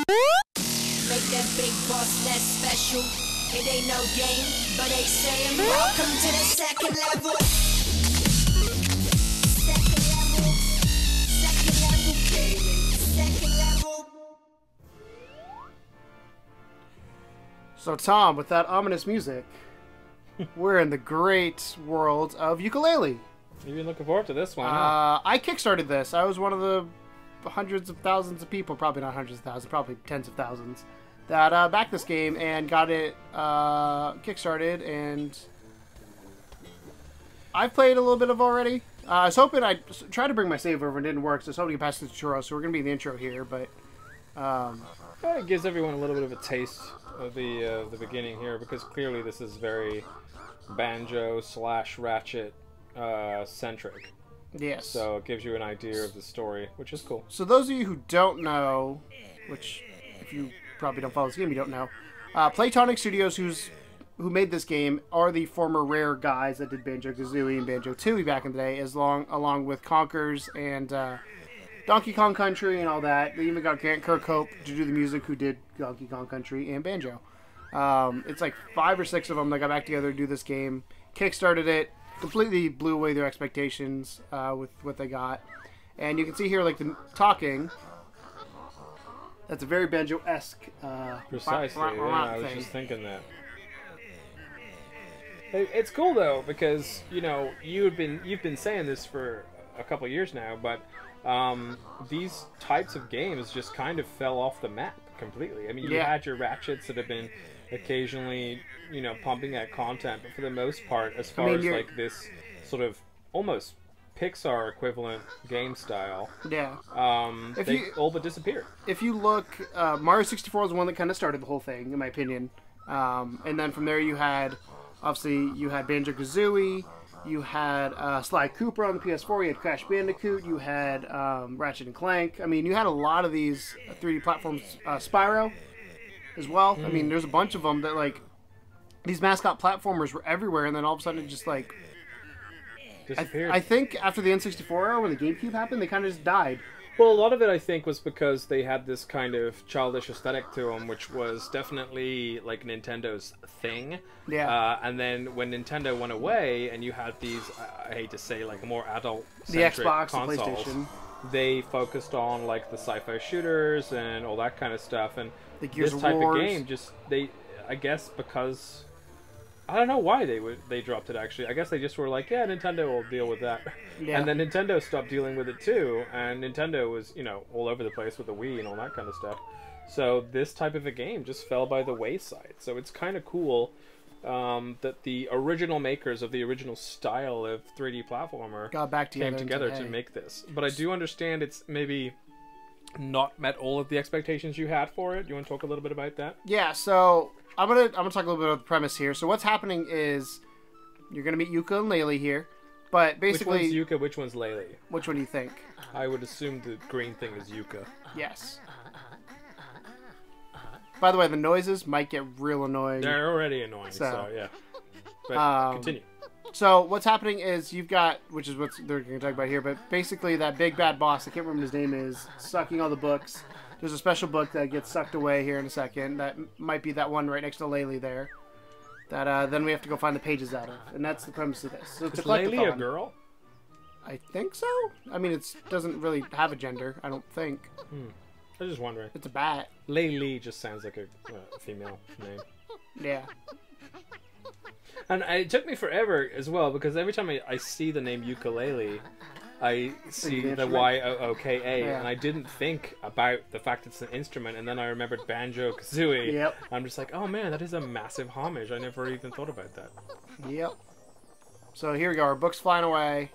Make that big boss less special. It ain't no game, but they saying welcome to the second level. Second level. Second level gaming. Second level. So Tom, with that ominous music, we're in the great world of Yooka-Laylee. You've been looking forward to this one, huh? I kickstarted this. I was one of the hundreds of thousands of people, probably not hundreds of thousands, probably tens of thousands, that backed this game and got it kickstarted, and I've played a little bit of already. I was hoping I'd try to bring my save over and it didn't work, so I was hoping to get past the tutorial, so we're going to be in the intro here, but... It gives everyone a little bit of a taste of the beginning here, because clearly this is very Banjo/Ratchet centric. Yes. So it gives you an idea of the story, which is cool. So those of you who don't know, which if you probably don't follow this game, you don't know, Playtonic Studios, who made this game, are the former Rare guys that did Banjo-Kazooie and Banjo-Tooie back in the day, along with Conkers and Donkey Kong Country and all that. They even got Grant Kirkhope to do the music, who did Donkey Kong Country and Banjo. It's like 5 or 6 of them that got back together to do this game, kickstarted it, completely blew away their expectations with what they got. And you can see here, like, the talking. That's a very Banjo-esque Precisely, yeah, I was just thinking that. It's cool, though, because, you know, you've been saying this for a couple years now, but these types of games just kind of fell off the map completely. I mean, you had your Ratchets that have been occasionally, you know, pumping out content, but for the most part, as far as like this sort of almost Pixar equivalent game style, they all but disappeared. If you look, Mario 64 was the one that kind of started the whole thing, in my opinion. And then from there you had, obviously, you had Banjo-Kazooie, you had Sly Cooper on the PS4, you had Crash Bandicoot, you had Ratchet and Clank. I mean, you had a lot of these 3D platforms, Spyro as well. I mean, there's a bunch of them that, like, these mascot platformers were everywhere, and then all of a sudden it just, like, disappeared. I think after the N64 era, when the GameCube happened, they kind of just died. Well, a lot of it, I think, was because they had this kind of childish aesthetic to them, which was definitely, like, Nintendo's thing. Yeah. And then when Nintendo went away, and you had these, I hate to say, like, more adult-centric the Xbox, consoles, the PlayStation, they focused on, like, the sci-fi shooters and all that kind of stuff. And the Gears this of type Wars. of game, just, I guess because... I don't know why they dropped it, actually. I guess they just were like, yeah, Nintendo will deal with that. Yeah. And then Nintendo stopped dealing with it, too. And Nintendo was, you know, all over the place with the Wii and all that kind of stuff. So this type of a game just fell by the wayside. So it's kind of cool that the original makers of the original style of 3D platformer got back came together to make this. But I do understand it's maybe not met all of the expectations you had for it. You want to talk a little bit about that? Yeah, so... I'm gonna talk a little bit about the premise here. So what's happening is you're gonna meet Yooka and Laylee here, but basically, which one's Yooka, which one's Laylee? Which one do you think? I would assume the green thing is Yooka. Yes. By the way, the noises might get real annoying. They're already annoying, so yeah. But continue. So what's happening is you've got, which is what they're gonna talk about here, but basically that big bad boss, I can't remember what his name is, sucking all the books. There's a special book that gets sucked away here in a second. That might be that one right next to Laylee there. That then we have to go find the pages out of. And that's the premise of this. So is Laylee a girl? I think so. I mean, it doesn't really have a gender, I don't think. I was just wondering. It's a bat. Laylee just sounds like a female name. Yeah. And it took me forever as well, because every time I see the name Yooka-Laylee, I see the Y-O-O-K-A, and I didn't think about the fact it's an instrument, and then I remembered Banjo-Kazooie. Yep. I'm just like, oh man, that is a massive homage. I never even thought about that. Yep. So here we go, our book's flying away.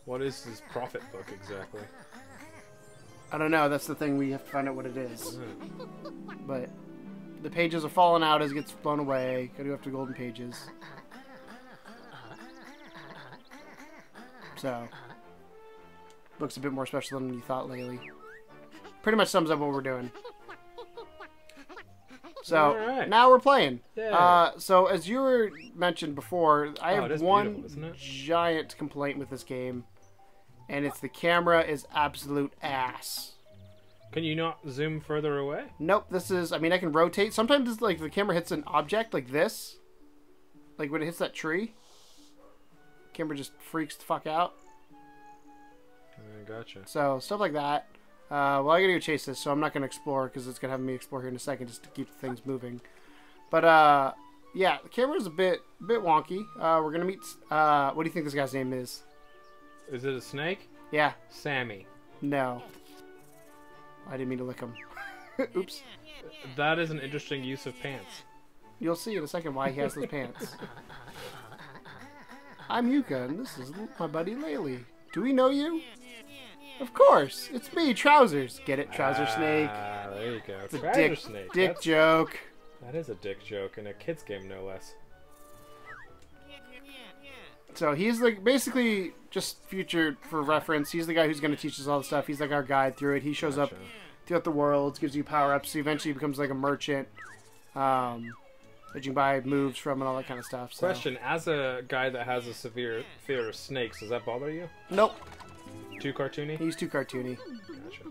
What is this prophet book exactly? I don't know, that's the thing, we have to find out what it is. But... the pages are falling out as it gets blown away. Gotta go after golden pages. So, book's a bit more special than you thought, Laylee. Pretty much sums up what we're doing. So, now we're playing. Yeah. So, as you were mentioned before, I have one isn't it? giant complaint with this game. and the camera is absolute ass. Can you not zoom further away? Nope, this is, I mean, I can rotate. Sometimes it's like the camera hits an object like this. Like when it hits that tree. Camera just freaks the fuck out. I gotcha. So, stuff like that. Well, I gotta go chase this, so I'm not gonna explore because it's gonna have me explore here in a second just to keep things moving. But, yeah, the camera's a bit wonky. We're gonna meet, what do you think this guy's name is? Is it a snake? Yeah. Sammy. No. I didn't mean to lick him. Oops. That is an interesting use of pants. You'll see in a second why he has those pants. I'm Yooka, and this is my buddy Laylee. Do we know you? Of course. It's me, Trousers. Get it, Trouser Snake? There you go. It's a Trouser Snake. dick joke. That is a dick joke in a kid's game, no less. So he's like basically just future for reference. He's the guy who's going to teach us all the stuff. He's like our guide through it. He shows up throughout the world, gives you power-ups. He eventually becomes like a merchant that you can buy moves from and all that kind of stuff. So. Question, as a guy that has a severe fear of snakes, does that bother you? Nope. Too cartoony? He's too cartoony. Gotcha.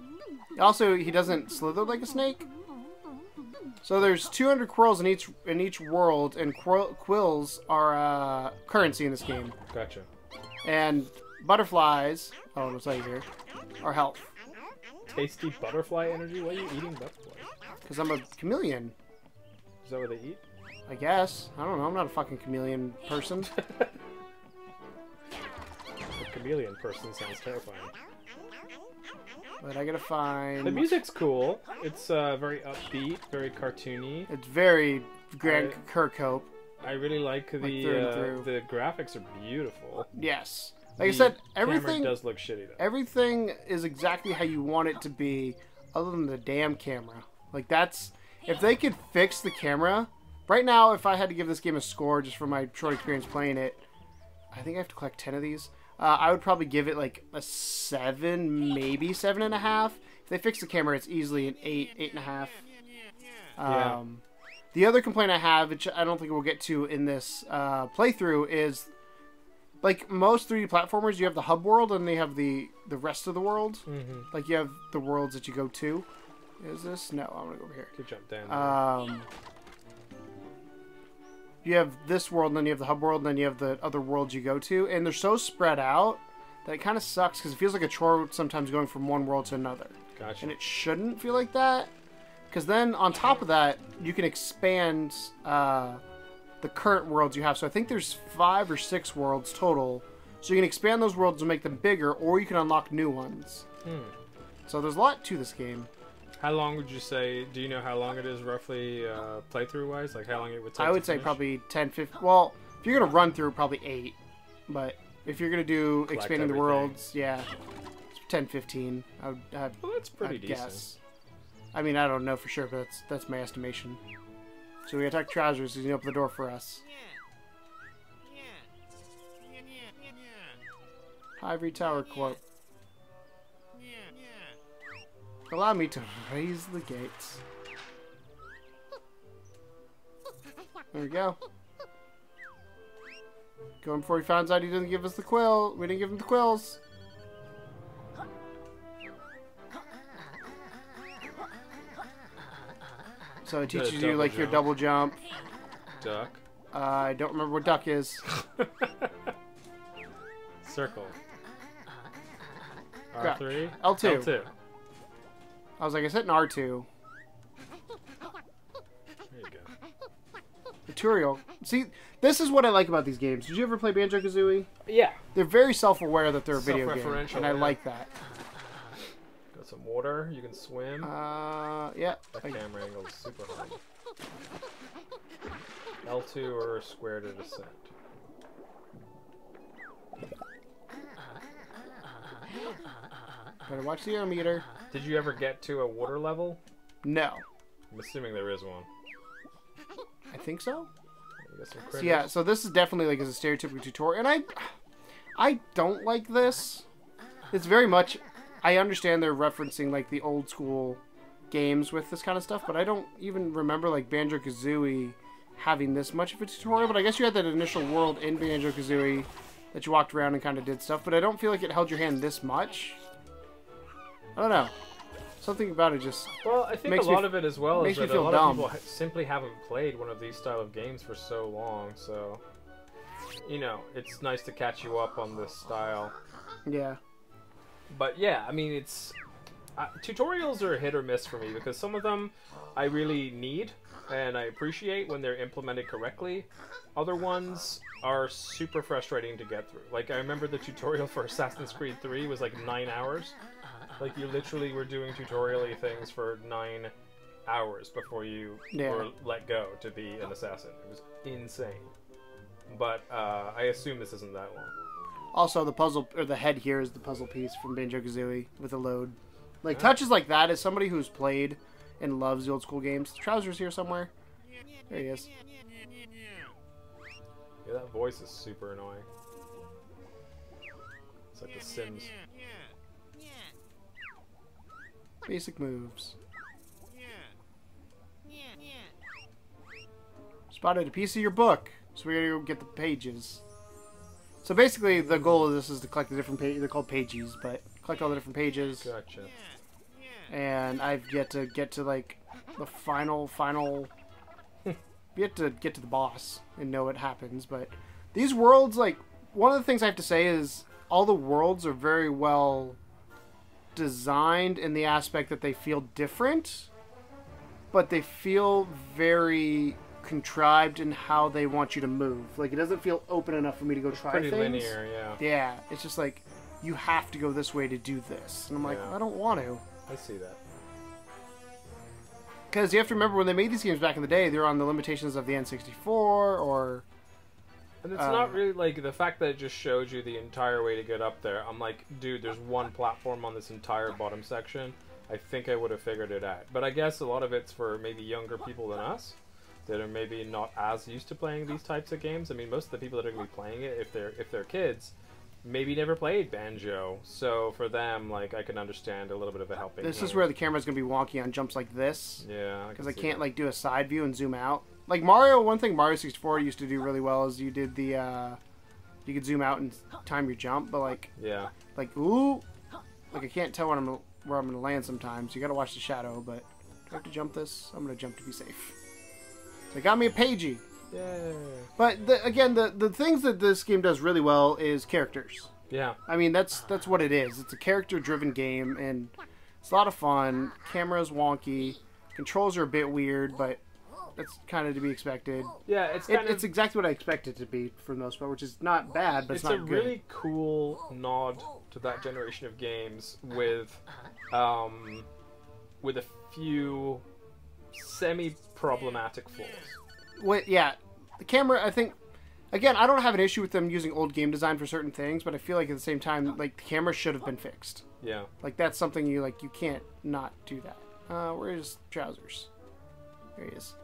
Also, he doesn't slither like a snake. So there's 200 quills in each world, and quills are currency in this game. Gotcha. And butterflies, oh, it'll tell you here, are health. Tasty butterfly energy? Why are you eating butterflies? Because I'm a chameleon. Is that what they eat? I guess. I don't know. I'm not a fucking chameleon person. A chameleon person sounds terrifying. But I gotta find... The music's cool. It's very upbeat, very cartoony. It's very Grant Kirkhope. I really like through and through. the graphics are beautiful. Yes. Like I said, everything does look shitty though. Everything is exactly how you want it to be, other than the damn camera. Like that's... If they could fix the camera... Right now, if I had to give this game a score just from my short experience playing it, I think I have to collect 10 of these. I would probably give it like a 7, maybe 7.5. If they fix the camera, it's easily an 8, 8.5. Yeah. The other complaint I have, which I don't think we'll get to in this playthrough, is like most 3D platformers, you have the hub world and they have the rest of the world. Mm-hmm. Like you have the worlds that you go to. Is this? No, I'm gonna go over here. Could jump down. You have this world, and then you have the hub world, and then you have the other worlds you go to, and they're so spread out that it kind of sucks because it feels like a chore sometimes going from one world to another. Gotcha. And it shouldn't feel like that, because then on top of that, you can expand the current worlds you have. So I think there's 5 or 6 worlds total. So you can expand those worlds and make them bigger, or you can unlock new ones. So there's a lot to this game. How long would you say, do you know how long it is roughly playthrough-wise? Like how long it would take I would say probably 10, 15, well, if you're going to run through, probably 8. But if you're going to do expanding the worlds, yeah, 10, 15. Well, that's pretty decent. Guess. I mean, I don't know for sure, but that's my estimation. So we attack Trousers, he's going to open the door for us. Ivory Tower Corp. Allow me to raise the gates. There we go. Going before he finds out he didn't give us the quill. We didn't give him the quills. So it teaches you like your double jump. Duck. I don't remember what duck is. Circle. Crap. R3? L2. L2. I was like, I said an R2. There you go. Tutorial. See, this is what I like about these games. Did you ever play Banjo-Kazooie? Yeah. They're very self-aware that they're a video game, and I yeah. like that. Got some water. You can swim. Yeah. That camera angle is super hard. L2 or square to descend. Better watch the air meter. Did you ever get to a water level? No. I'm assuming there is one. I think so. You got some So, critters. yeah, so this is definitely like as a stereotypical tutorial, and I don't like this. It's very much, I understand they're referencing like the old school games with this kind of stuff, but I don't even remember like Banjo-Kazooie having this much of a tutorial. But I guess you had that initial world in Banjo-Kazooie that you walked around and kind of did stuff, but I don't feel like it held your hand this much. I don't know. Something about it just Well, I think a lot of it as well is that a lot dumb. of people simply haven't played one of these style of games for so long, so... You know, it's nice to catch you up on this style. Yeah. But yeah, I mean, it's... tutorials are hit or miss for me, because some of them I really need, and I appreciate when they're implemented correctly. Other ones are super frustrating to get through. Like, I remember the tutorial for Assassin's Creed 3 was like 9 hours. Like, you literally were doing tutorial-y things for 9 hours before you were let go to be an assassin. It was insane. But I assume this isn't that long. Also, the puzzle, or the head here is the puzzle piece from Banjo-Kazooie with a load. Like, touches like that, as somebody who's played and loves the old school games. Trousers here somewhere. There he is. Yeah, that voice is super annoying. It's like The Sims. Basic moves. Spotted a piece of your book, so we gotta go get the pages. So basically, the goal of this is to collect the different pages. They're called pages, but collect all the different pages. Gotcha. And I've yet to get to like the final. Yet to get to the boss and know what happens. But these worlds, like, one of the things I have to say is all the worlds are very well designed in the aspect that they feel different, but they feel very contrived in how they want you to move. Like, it doesn't feel open enough for me to go try pretty things. Linear, yeah. Yeah, it's just like, you have to go this way to do this. And I'm like, I don't want to. I see that. Because you have to remember, when they made these games back in the day, they were on the limitations of the N64, or... And it's not really, like, the fact that it just showed you the entire way to get up there. I'm like, dude, there's one platform on this entire bottom section. I think I would have figured it out. But I guess a lot of it's for maybe younger people than us, that are maybe not as used to playing these types of games. I mean, most of the people that are going to be playing it, if they're kids, maybe never played Banjo. So for them, like, I can understand a little bit of a helping. This is where the camera's going to be wonky on jumps like this. Yeah. Because I can't, like, do a side view and zoom out. Like, Mario, one thing Mario 64 used to do really well is you did the, you could zoom out and time your jump, but, like... Yeah. Like, ooh! Like, I can't tell where I'm going to land sometimes. You got to watch the shadow, but... Do I have to jump this? I'm going to jump to be safe. So I got me a pagey. Yeah. But again, the things that this game does really well is characters. Yeah. I mean, that's what it is. It's a character-driven game, and it's a lot of fun. Camera's wonky. Controls are a bit weird, but that's kind of to be expected. Yeah, it's exactly what I expect it to be for the most part, which is not bad, but it's not good. It's a really cool nod to that generation of games with a few semi-problematic flaws. Yeah, the camera, I think, again, I don't have an issue with them using old game design for certain things, but I feel like at the same time, like, the camera should have been fixed. Yeah. Like, that's something you can't not do that. Where's Trousers? There he is.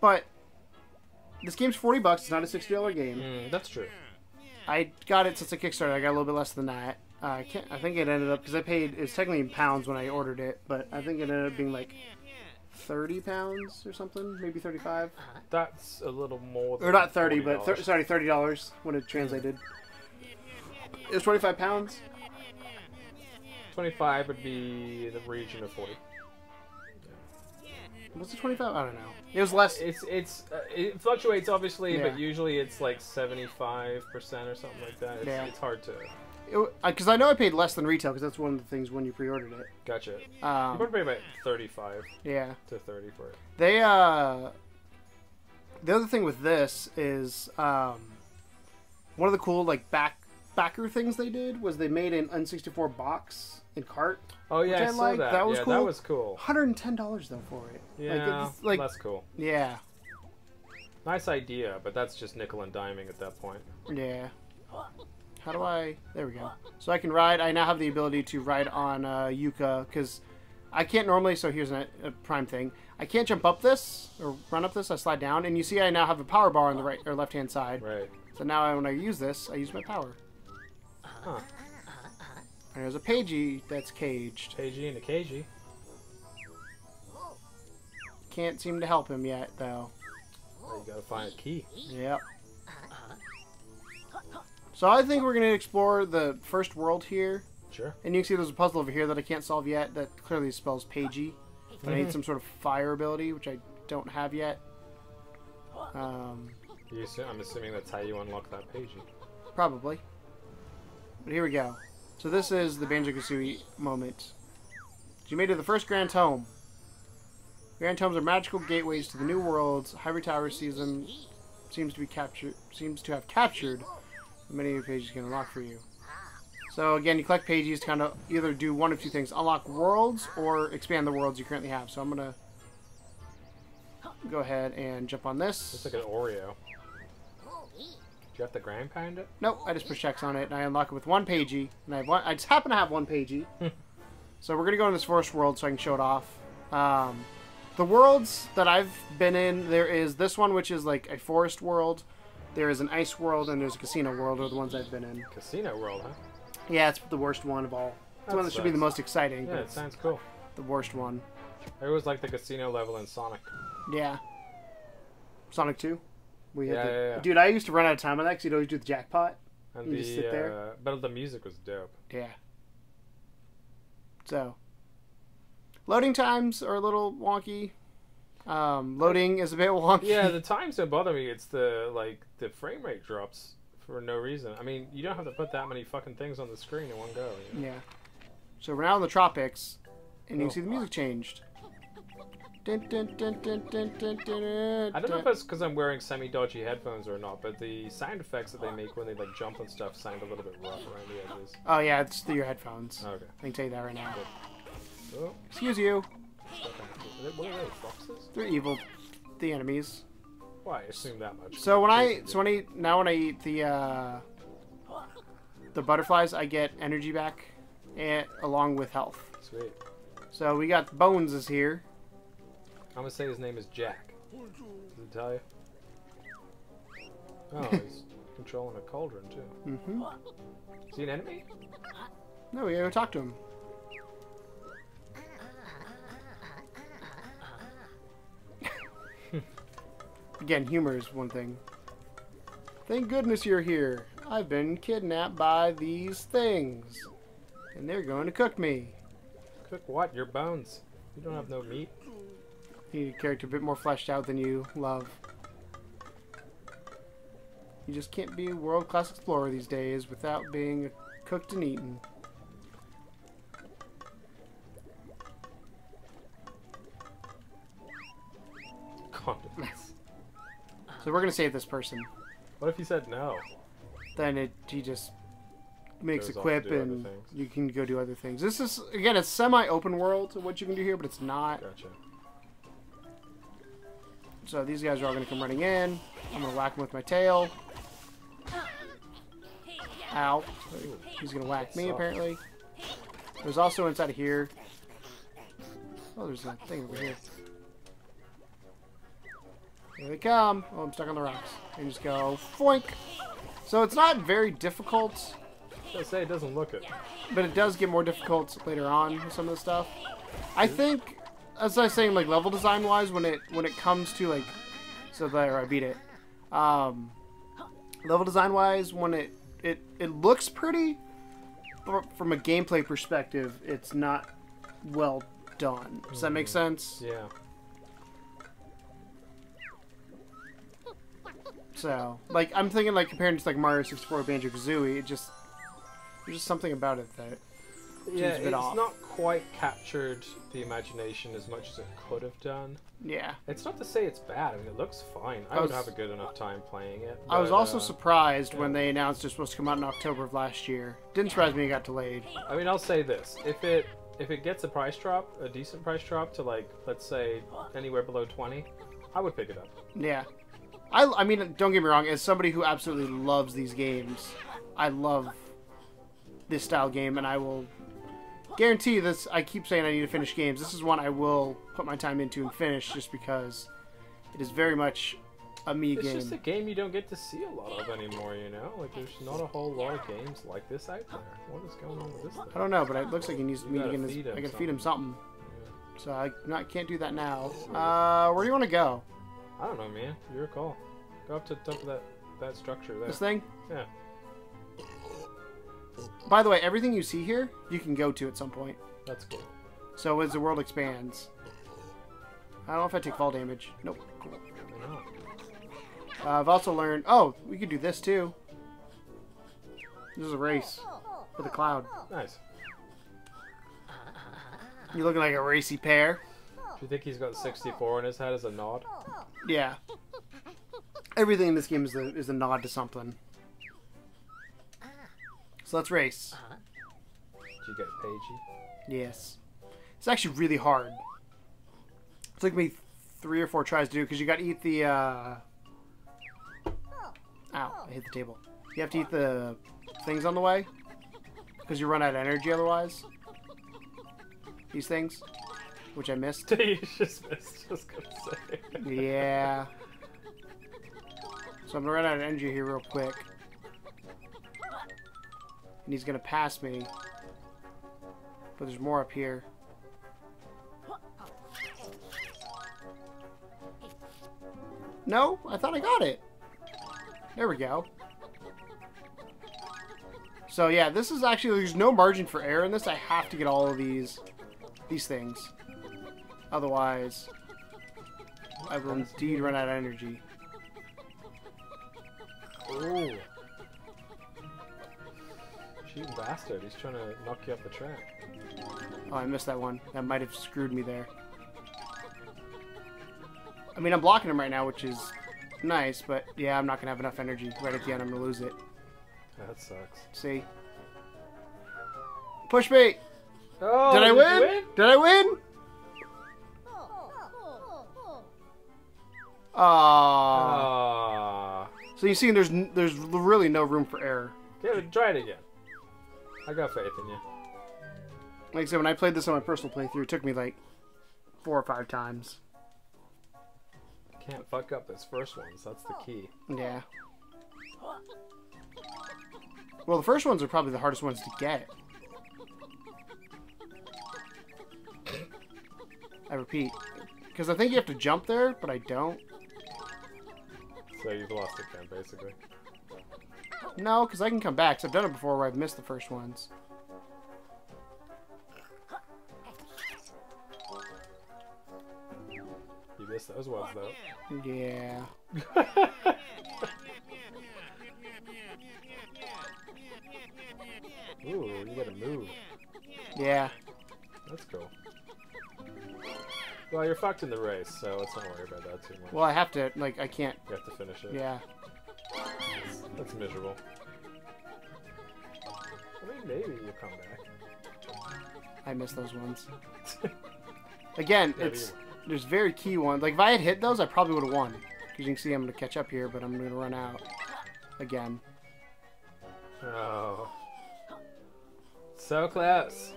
But this game's $40. It's not a $60 game. That's true. I got it since a Kickstarter. I got a little bit less than that. I think it ended up, because I paid, it was technically in pounds when I ordered it, but I think it ended up being like £30 or something, maybe 35. That's a little more than or not 30, $40. but sorry, $30 when it translated. It was 25 pounds. 25 would be in the region of 40. Was it 25? I don't know. It was less. It fluctuates obviously, but usually it's like 75% or something like that. It's hard to. Because I know I paid less than retail, because that's one of the things when you pre-ordered it. Gotcha. You would pay about 35. Yeah. To 30 for it. They the other thing with this is one of the cool backer things they did was they made an N64 box and cart. Oh yeah, I saw that. That was cool. That was cool. $110 though for it. Yeah, that's cool. Yeah. Nice idea, but that's just nickel and diming at that point. Yeah. How do I... There we go. So I can ride... I now have the ability to ride on Yooka, because I can't normally... So here's a prime thing. I can't jump up this, or run up this. I slide down, and you see I now have a power bar on the right or left-hand side. Right. So now when I use this, I use my power. Huh. And there's a pagey that's caged. Pagey and a cagey. Can't seem to help him yet, though. Well, you gotta find a key. Yep. So I think we're going to explore the first world here. Sure. And you can see there's a puzzle over here that I can't solve yet that clearly spells pagey. But I need some sort of fire ability, which I don't have yet. I'm assuming that's how you unlock that pagey. Probably. But here we go. So this is the Banjo-Kazooie moment. You made it to the first Grand Tome. Grand Tomes are magical gateways to the new worlds. Hybrid Tower seems to have captured many of your pages can unlock for you. So again, you collect pages to kind of either do one of two things: unlock worlds or expand the worlds you currently have. So I'm gonna go ahead and jump on this. It's like an Oreo. Do you have to ground pound it? Nope, I just push X on it and I unlock it with one pagey. And I just happen to have one pagey. So we're gonna go in this first world so I can show it off. The worlds that I've been in, there is this one which is like a forest world. There is an ice world and there's a casino world, are the ones I've been in. Casino world, huh? Yeah, it's the worst one of all. It's the one that should be the most exciting. Yeah, it sounds cool. The worst one. It was like the casino level in Sonic. Yeah. Sonic 2? Yeah. Dude, I used to run out of time on that because you'd always do the jackpot. And just sit there. But the music was dope. Yeah. So, loading times are a little wonky. Loading is a bit wonky. Yeah, the times don't bother me. It's the frame rate drops for no reason. I mean, you don't have to put that many fucking things on the screen in one go. You know? Yeah. So we're now in the tropics, and you can see the music changed. Dun, dun, dun, dun, dun, dun, dun, I don't know if it's because I'm wearing semi-dodgy headphones or not, but the sound effects that they make when they like jump and stuff sound a little bit rough around the edges. Oh yeah, it's your headphones. Okay. I can tell you that right now. Oh. Excuse you. What are they? Foxes? They're evil. The enemies. Why? I assume that much. So when I eat the butterflies, I get energy back, along with health. Sweet. So we got Bones is here. I'm gonna say his name is Jack. Does it tell you? Oh, he's controlling a cauldron too. Mm-hmm. Is he an enemy? No, we gotta talk to him. Again, humor is one thing. Thank goodness you're here. I've been kidnapped by these things. And they're going to cook me. Cook what? Your bones. You don't have no meat. You need a character a bit more fleshed out than you, love. You just can't be a world-class explorer these days without being cooked and eaten. Condiments. So we're gonna save this person. What if he said no? Then he just makes Goes a off quip to do and other things. you can go do other things. This is, again, a semi-open world of what you can do here, but it's not. Gotcha. So these guys are all gonna come running in. I'm gonna whack them with my tail. Ow. He's gonna whack me, apparently. There's also inside of here. Oh, there's a thing over here. Here they come. Oh, I'm stuck on the rocks. And just go foink. So it's not very difficult, I say it doesn't look it. but it does get more difficult later on with some of the stuff. I think, as I was saying, like level design wise, when it comes to like, so there I beat it. Level design wise, when it looks pretty, but from a gameplay perspective, it's not well done. Does that make sense? Yeah. So, like, I'm thinking, like, comparing it to, like, Mario 64 or Banjo-Kazooie, there's just something about it that seems a bit off. It's not quite captured the imagination as much as it could have done. Yeah. It's not to say it's bad. I mean, it looks fine. I would have a good enough time playing it. I was but, also surprised when they announced it was supposed to come out in October of last year. Didn't surprise me it got delayed. I mean, I'll say this. If it gets a price drop, a decent price drop to, like, let's say, anywhere below 20, I would pick it up. Yeah. I mean, don't get me wrong, as somebody who absolutely loves these games, I love this style game, and I will guarantee this. I keep saying I need to finish games. This is one I will put my time into and finish just because it is very much a me game. It's just a game you don't get to see a lot of anymore, you know? Like, there's not a whole lot of games like this out there. What is going on with this thing? I don't know, but it looks like he needs me to gotta get feed him I gotta feed him something. Yeah. So I can't do that now. Where do you want to go? I don't know, man. Your call. Go up to the top of that structure there. This thing? Yeah. By the way, everything you see here, you can go to at some point. That's cool. So as the world expands. I don't know if I take fall damage. Nope. Cool. I've also learned... Oh, we could do this too. This is a race with a cloud. Nice. You're looking like a racy pair. Do you think he's got 64 in his head as a nod? Yeah. Everything in this game is a nod to something. So let's race. Did you get Pagey? Yes. It's actually really hard. It took me 3 or 4 tries to do because you got to eat the... Ow, I hit the table. You have to eat the things on the way because you run out of energy otherwise. These things, which I missed. You just missed, just gonna say. Yeah. So I'm gonna run out of energy here real quick. And he's gonna pass me. But there's more up here. No, I thought I got it. There we go. So yeah, this is actually, there's no margin for error in this. I have to get all of these things. Otherwise, I will indeed run out of energy. Ooh. Cheating bastard, he's trying to knock you off the track. Oh, I missed that one. That might have screwed me there. I mean, I'm blocking him right now, which is nice, but yeah, I'm not going to have enough energy. Right at the end, I'm going to lose it. That sucks. See? Push me! Oh, did I win? Did I win? Aww. So you see, there's really no room for error. Yeah, try it again. I got faith in you. Like I said, when I played this on my personal playthrough, it took me like 4 or 5 times. Can't fuck up those first ones. That's the key. Yeah. Well, the first ones are probably the hardest ones to get. I repeat. Because I think you have to jump there, but I don't. So you've lost it then, basically. No, because I can come back. 'Cause I've done it before where I've missed the first ones. You missed those ones, though. Yeah. Ooh, you gotta move. Yeah. That's cool. Well, you're fucked in the race, so let's not worry about that too much. Well, I have to, like, I can't. You have to finish it. Yeah. That's miserable. I mean, maybe you'll come back. I missed those ones. Again, there's very key ones. Like, if I had hit those, I probably would have won. Because you can see I'm going to catch up here, but I'm going to run out again. Oh. So close.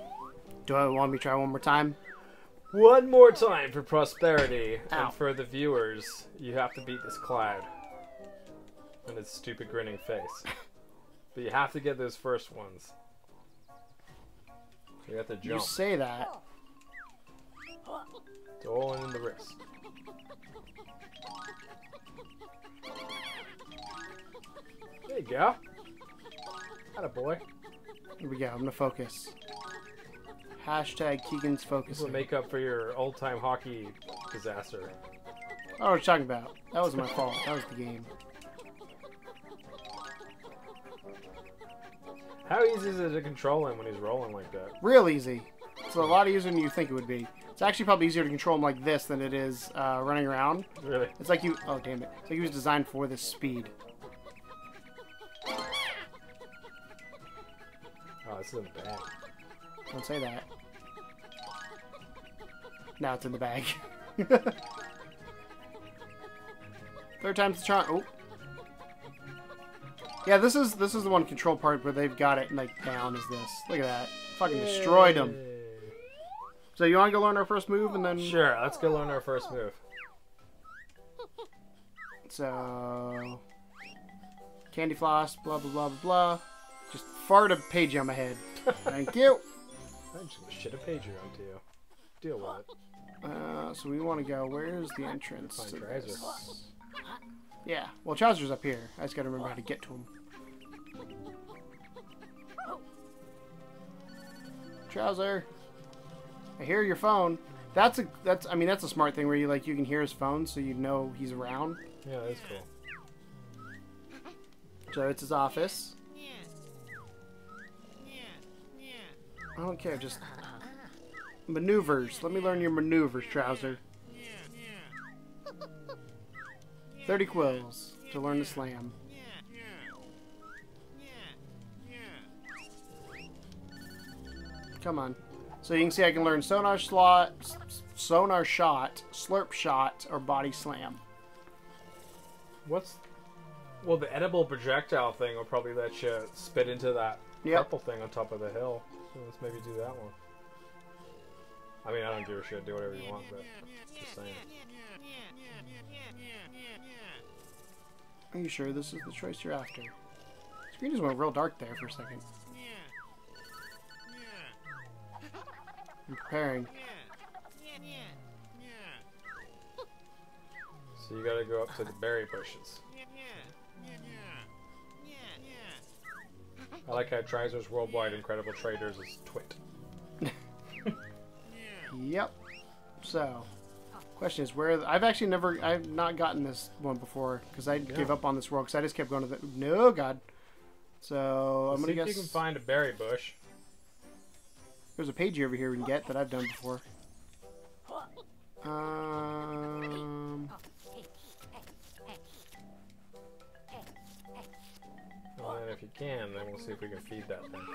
Do I want me to try one more time? One more time for prosperity. Ow. And for the viewers, you have to beat this cloud. And its stupid grinning face. But you have to get those first ones. You have to jump. You say that. It's all in the wrist. There you go. Attaboy. Here we go. I'm going to focus. Hashtag Keegan's This focus. will make up for your old-time hockey disaster. Oh, what are you talking about? That wasn't my fault. That was the game. How easy is it to control him when he's rolling like that? Real easy. It's a lot easier than you think it would be. It's actually probably easier to control him like this than it is running around. Really? It's like you... Oh, damn it. It's like he was designed for this speed. Oh, this is in the bag. Don't say that. Now it's in the bag. Third time's the charm. Oh. Yeah, this is the one control part where they've got it like down is this. Look at that. Fucking destroyed them. So you want to go learn our first move and then... Sure, let's go learn our first move. So... Candy floss, blah, blah, blah, blah, blah. Just fart a page on my head. Thank you. I'm just gonna shit a pager onto you. Deal with it. So we want to go... Where's the entrance Find to Trouser. this? Yeah, well, Chowser's up here. I just gotta remember how to get to him. Trouser. I hear your phone. That's a smart thing where you can hear his phone so you know he's around. Yeah, that's cool. So it's his office. I don't care, just maneuvers. Let me learn your maneuvers, Trouser. 30 quills to learn to slam. Come on. So you can see I can learn sonar shot, slurp shot, or body slam. Well, the edible projectile thing will probably let you spit into that purple thing on top of the hill. So let's maybe do that one. I mean, I don't give a shit. Do whatever you want, but just saying. Are you sure this is the choice you're after? The screen just went real dark there for a second. I'm preparing. So you gotta go up to the berry bushes. I like how Trouser's Worldwide Incredible Traders is twit. Yep. So, question is where I've not gotten this one before because I gave up on this world because I just kept going to the no god. So I'm gonna guess if you can find a berry bush. There's a page over here we can get that I've done before. Well, then if you can, then we'll see if we can feed that thing.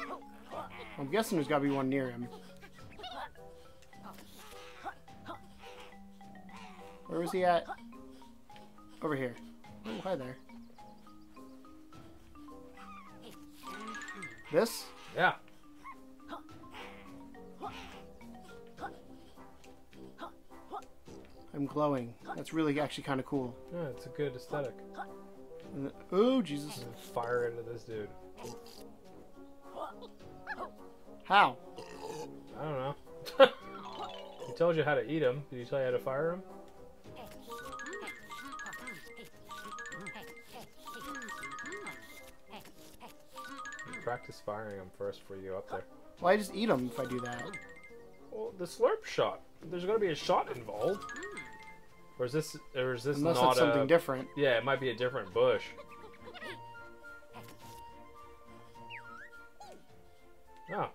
I'm guessing there's got to be one near him. Where was he at? Over here. Oh, hi there. This? Yeah. I'm glowing. That's really actually kind of cool. Yeah, it's a good aesthetic. Oh, Jesus. Fire into this dude. How? I don't know. He told you how to eat him. Did he tell you how to fire him? Practice firing him first before you go up there. Well, I just eat them if I do that. Well, the slurp shot. There's got to be a shot involved. Or is this Unless not it's something different. Yeah, it might be a different bush. Oh.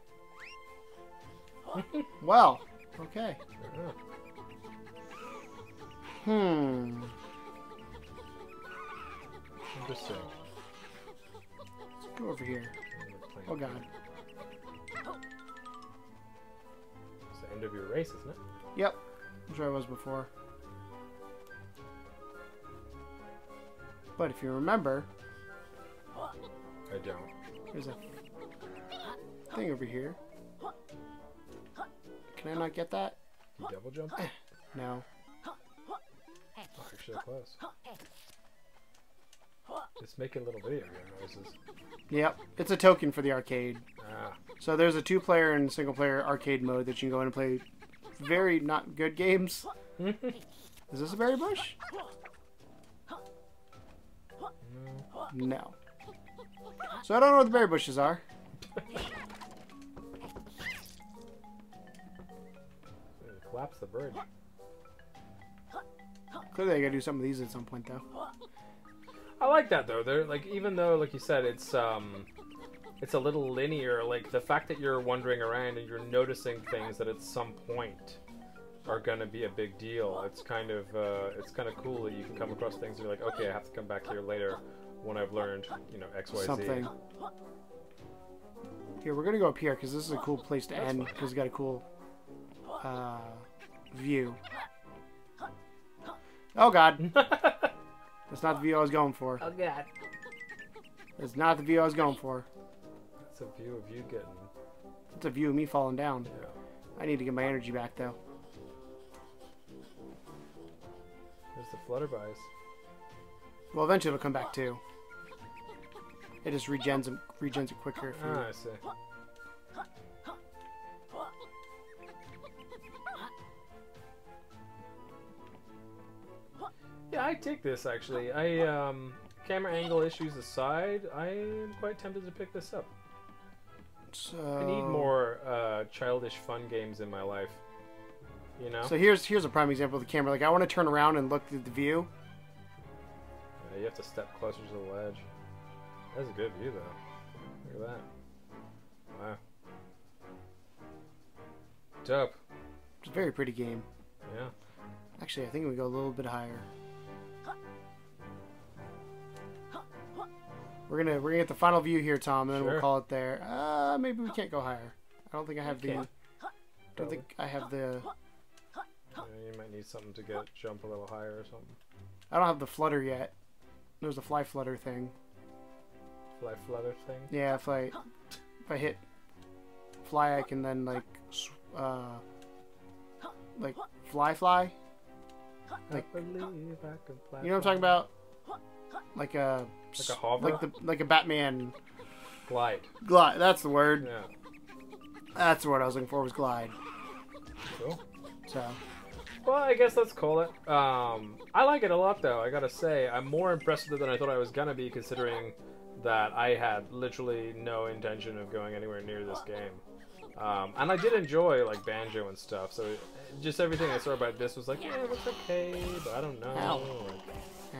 Well, okay. Yeah. Interesting. Let's go over here. Oh god. It's the end of your race, isn't it? Yep. That's where I was before. But if you remember, I don't. there's a thing over here. Can I not get that? You double jump? No. Oh, actually close. It's making little video game noises. Yep. It's a token for the arcade. Ah. So there's a 2-player and single-player arcade mode that you can go in and play very not good games. Is this a berry bush? No. So I don't know where the berry bushes are. Collapse the bridge. Clearly I gotta do some of these at some point though. I like that though. They're like, even though, like you said, it's a little linear. Like the fact that you're wandering around and you're noticing things that at some point are gonna be a big deal. It's kind of cool that you can come across things and you're like, okay, I have to come back here later when I've learned, X, Y, Z. Something. Here, we're gonna go up here because this is a cool place to end because it's got a cool view. Oh god. That's not the view I was going for. Oh god. That's not the view I was going for. That's a view of you getting... It's a view of me falling down. Yeah. I need to get my energy back though. There's the flutterbys. Well, eventually it'll come back too. It just regens it quicker. If you... Ah, I see. Yeah, I take this actually. Camera angle issues aside, I am quite tempted to pick this up. So I need more childish fun games in my life. You know? So here's a prime example of the camera. Like, I want to turn around and look at the view. Yeah, you have to step closer to the ledge. That's a good view, though. Look at that. Wow. Dope. It's a very pretty game. Yeah. Actually, I think we go a little bit higher. We're gonna get the final view here, Tom, and then we'll call it there. Maybe we can't go higher. I don't think I have the. Don't think I have the. Yeah, you might need something to jump a little higher or something. I don't have the flutter yet. There's a fly flutter thing. Fly flutter thing? Yeah, if I hit fly, I can then like fly. Like, you know what I'm talking about? Like a hover? like a Batman glide. Glide. That's the word. Yeah. That's the word I was looking for. Was glide. Cool. So. Well, I guess let's call it. I like it a lot, though. I gotta say, I'm more impressed with it than I thought I was gonna be, considering that I had literally no intention of going anywhere near this game. And I did enjoy like Banjo and stuff. So just everything I saw about this was like, yeah, it looks okay, but I don't know. Ow.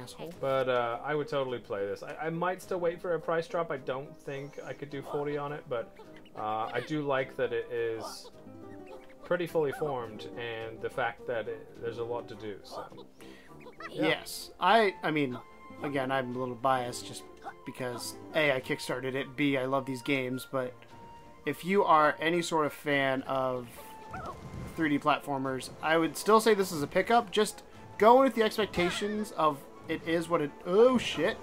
Asshole. But I would totally play this. I might still wait for a price drop. I don't think I could do 40 on it, but I do like that it is pretty fully formed, and the fact that there's a lot to do. So yeah. Yes, I mean, again, I'm a little biased just because A, I kickstarted it, B, I love these games, but if you are any sort of fan of 3D platformers, I would still say this is a pickup. Just go with the expectations of it is what it. Oh shit!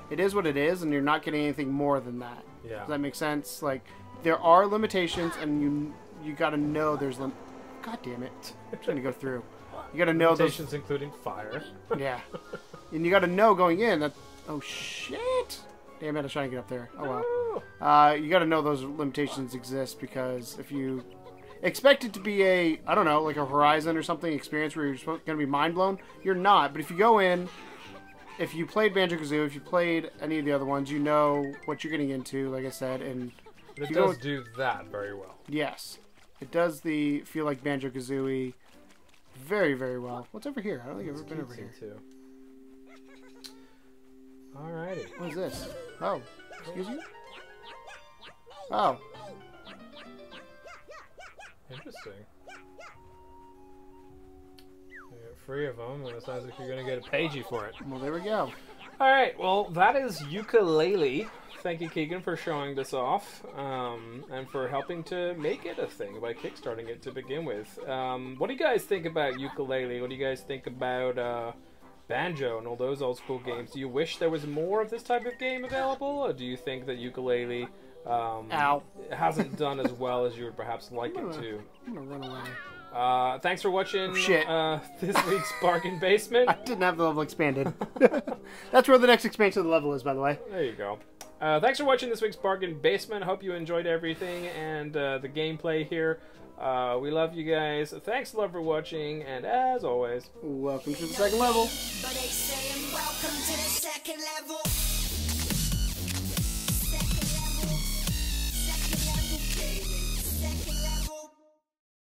It is what it is, and you're not getting anything more than that. Yeah. Does that make sense? Like, there are limitations, and you got to know there's God damn it! I'm trying to go through. You got to know limitations, including fire. Yeah, and you got to know going in that. Oh shit! Damn it! I was trying to get up there. Oh well. You got to know those limitations exist, because if you expect it to be a, I don't know, like a Horizon or something experience where you're going to be mind blown, you're not. But if you go in, if you played Banjo-Kazooie, if you played any of the other ones, you know what you're getting into. Like I said, and it does do that very well. Yes, it does feel like Banjo-Kazooie very, very well. What's over here? I don't think I've ever been over here. Too. Alrighty. What is this? Oh, excuse me? Oh. Interesting. You get 3 of them, and it sounds like you're going to get a pagey for it. Well, there we go. Alright, well, that is Yooka Laylee. Thank you, Keegan, for showing this off, and for helping to make it a thing by kickstarting it to begin with. What do you guys think about Yooka Laylee? What do you guys think about Banjo and all those old school games? Do you wish there was more of this type of game available, or do you think that Yooka Laylee hasn't done as well as you would perhaps like it to? I'm gonna run away. Thanks for watching this week's Bargain Basement. I didn't have the level expanded. That's where the next expansion of the level is, by the way. There you go. Thanks for watching this week's Bargain Basement. I hope you enjoyed everything and the gameplay here. We love you guys. Thanks a lot for watching, and as always, welcome to the second level. But they saying welcome to the second level.